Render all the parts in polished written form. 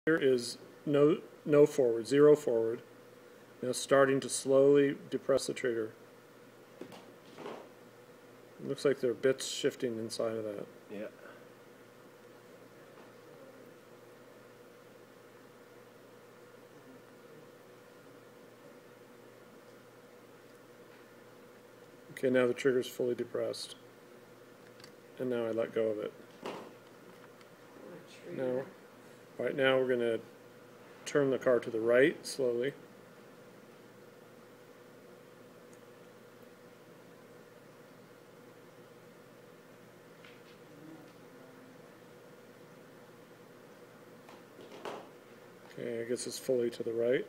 Here is no forward, zero forward. Now starting to slowly depress the trigger. It looks like there are bits shifting inside of that. Yeah. Okay, now the trigger's fully depressed. And now I let go of it. Now, right now we're going to turn the car to the right slowly. Okay, I guess it's fully to the right.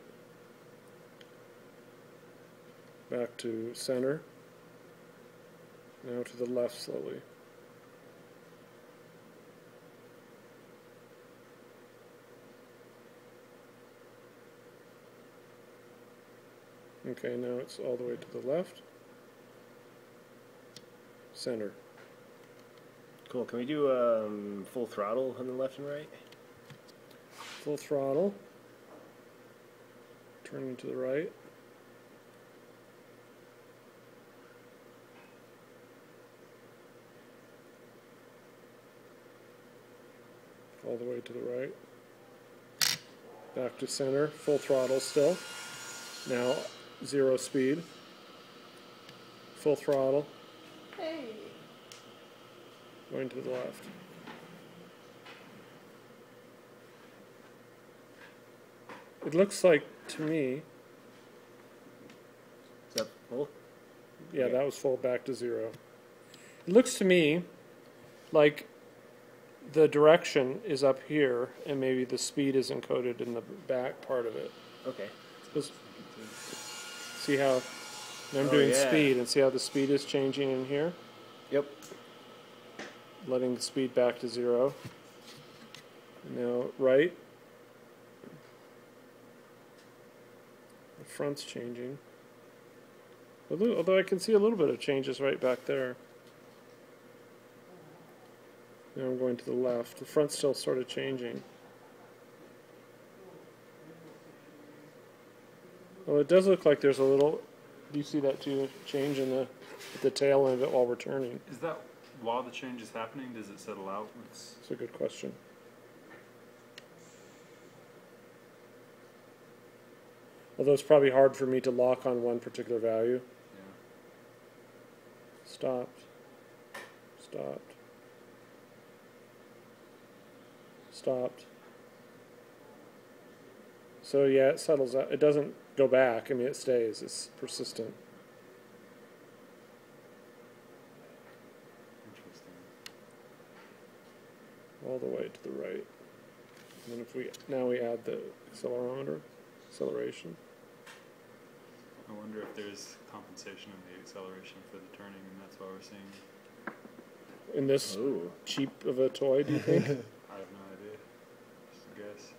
Back to center. Now to the left slowly. Okay, now it's all the way to the left. Center. Cool. Can we do full throttle on the left and right? Full throttle. Turning to the right. All the way to the right. Back to center. Full throttle still. Now zero speed. Full throttle. Hey. Going to the left. It looks like, to me... Is that full? Yeah, Okay. that was full, back to zero. It looks to me like the direction is up here, and maybe the speed is encoded in the back part of it. Okay. Just see how I'm Oh, doing yeah. speed, and see how the speed is changing in here? Yep. Letting the speed back to zero. Now, right. The front's changing. Although I can see a little bit of changes right back there. Now I'm going to the left. The front's still sort of changing. Well, it does look like there's a little... Do you see that too? Change in the tail end of it while we're turning. Is that while the change is happening? Does it settle out? It's a good question. Although it's probably hard for me to lock on one particular value. Yeah. Stopped. Stopped. Stopped. So yeah, it settles out. It doesn't go back. I mean, it stays. It's persistent. Interesting. All the way to the right. And then if we add the acceleration. I wonder if there's compensation in the acceleration for the turning, and that's why we're seeing. In this Ooh. cheap of a toy, do you think? I have no idea. Just a guess.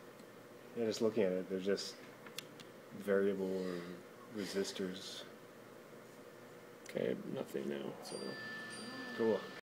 Yeah, just looking at it, they're just variable or resistors. Okay, nothing now. So. Cool.